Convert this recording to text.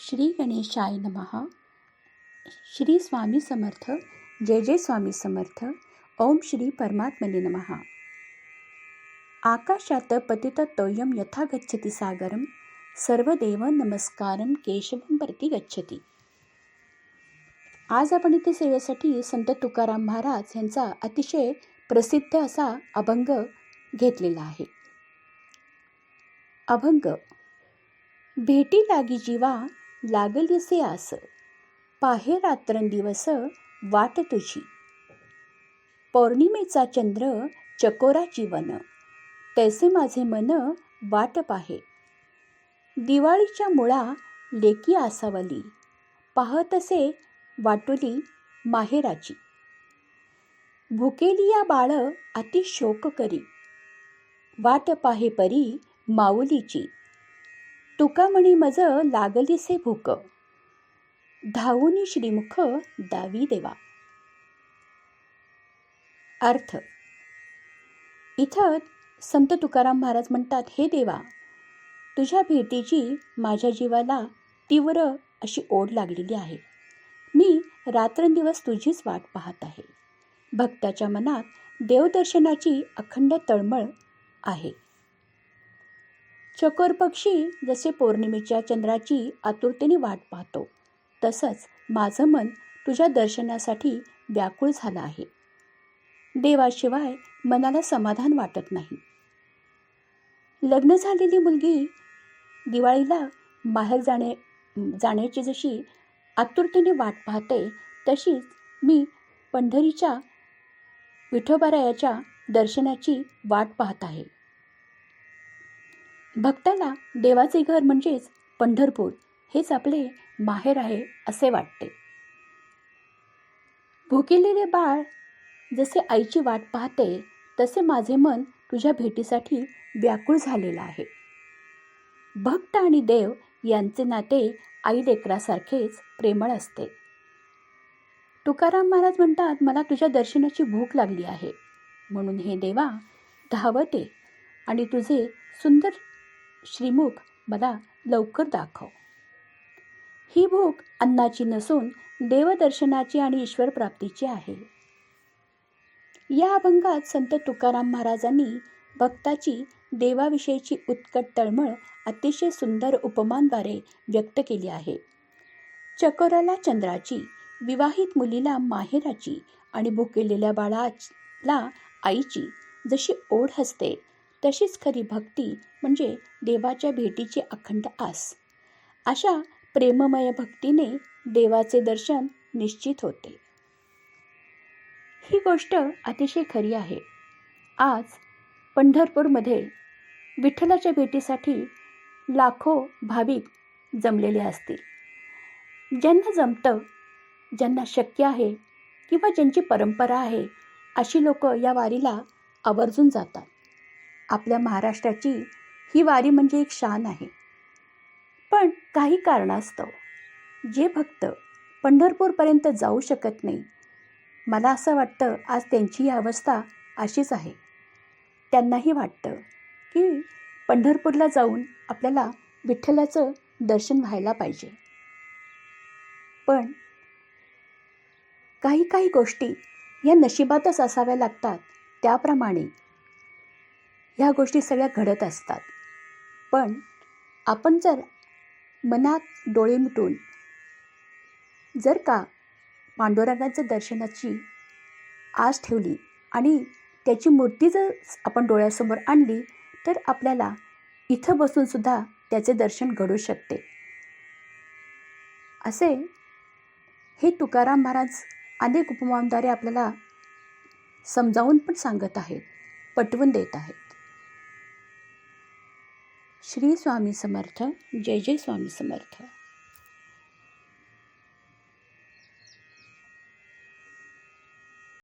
श्री गणेशाय नमः. श्री स्वामी समर्थ. जय जय स्वामी समर्थ. ओम श्री परमात्मने नमः. आकाशात पतिततोयं यथा गच्छति सागरं सर्वदेव नमस्कारं केशवं प्रति गच्छति. आज आपण इथे सेवेसाठी संत तुकाराम महाराज यांचा अतिशय प्रसिद्ध असा अभंग घेतलेला आहे. अभंग. भेटी लागी जीवा लागलीसे आस, पाहे रात्रंदिवस वाट तुझी. पौर्णिमेचा चंद्र चकोरा जीवन, तैसे माझे मन वाट पाहे. दिवाळीच्या मुळा लेकी आसावली, पाहतसे वाटुली माहेराची. भुकेली या बाळ अति शोक करी, वाट पाहे परी माऊलीची. तुका म्हणी मज लागलीसे भूक, धावूनी श्रीमुख दावी देवा. अर्थ. इथं संत तुकाराम महाराज म्हणतात, हे देवा, तुझ्या भेटीची माझ्या जीवाला तीव्र अशी ओढ लागलेली आहे. मी रात्रंदिवस तुझीच वाट पाहत आहे. भक्ताच्या मनात देवदर्शनाची अखंड तळमळ आहे. चकोर पक्षी जसे पौर्णिमेच्या चंद्राची आतुरतेने वाट पाहतो, तसंच माझं मन तुझ्या दर्शनासाठी व्याकुळ झालं आहे. देवाशिवाय मनाला समाधान वाटत नाही. लग्न झालेली मुलगी दिवाळीला माहेर जाण्याची जशी आतुरतेने वाट पाहते, तशीच मी पंढरीच्या विठोबारायाच्या दर्शनाची वाट पाहत आहे. भक्ताला देवाचे घर म्हणजेच पंढरपूर हेच आपले माहेर आहे असे वाटते. भुकेलेले बाळ जसे आईची वाट पाहते, तसे माझे मन तुझ्या भेटीसाठी व्याकुळ झालेलं आहे. भक्त आणि देव यांचे नाते आई लेकरासारखेच प्रेमळ असते. तुकाराम महाराज म्हणतात, मला तुझ्या दर्शनाची भूक लागली आहे. म्हणून हे देवा, धावते आणि तुझे सुंदर श्रीमुख मला लवकर दाखव. ही भूक अन्नाची नसून देवदर्शनाची आणि ईश्वर प्राप्तीची आहे. या अभंगात संत तुकाराम महाराजांनी भक्ताची देवाविषयीची उत्कट तळमळ अतिशय सुंदर उपमांद्वारे व्यक्त केली आहे. चकोराला चंद्राची, विवाहित मुलीला माहेराची आणि भुकेलेल्या बाळाला आईची जशी ओढ असते, तशीच खरी भक्ती म्हणजे देवाच्या भेटीची अखंड आस. अशा प्रेममय भक्तीने देवाचे दर्शन निश्चित होते. ही गोष्ट अतिशय खरी आहे. आज पंढरपूरमध्ये विठ्ठलाच्या भेटीसाठी लाखो भाविक जमलेले असतील. ज्यांना जमतं, ज्यांना शक्य आहे किंवा ज्यांची परंपरा आहे, अशी लोक या वारीला आवर्जून जातात. आपल्या महाराष्ट्राची ही वारी म्हणजे एक शान आहे. पण काही कारणास्तव जे भक्त पंढरपूरपर्यंत जाऊ शकत नाही, मला असं वाटतं आज त्यांची ही अवस्था अशीच आहे. त्यांनाही वाटतं की पंढरपूरला जाऊन आपल्याला विठ्ठलाचं दर्शन व्हायला पाहिजे. पण काही काही गोष्टी या नशिबातच असाव्या लागतात. त्याप्रमाणे ह्या गोष्टी सगळ्या घडत असतात. पण आपण जर मनात डोळे मिटून जर का पांडुरंगाच्या दर्शनाची आस ठेवली आणि त्याची मूर्ती जर आपण डोळ्यासमोर आणली, तर आपल्याला इथं बसूनसुद्धा त्याचे दर्शन घडू शकते. असे हे तुकाराम महाराज अनेक उपमांद्वारे आपल्याला समजावून पण सांगत आहेत, पटवून देत आहेत. श्री स्वामी समर्थ. जय जय स्वामी समर्थ.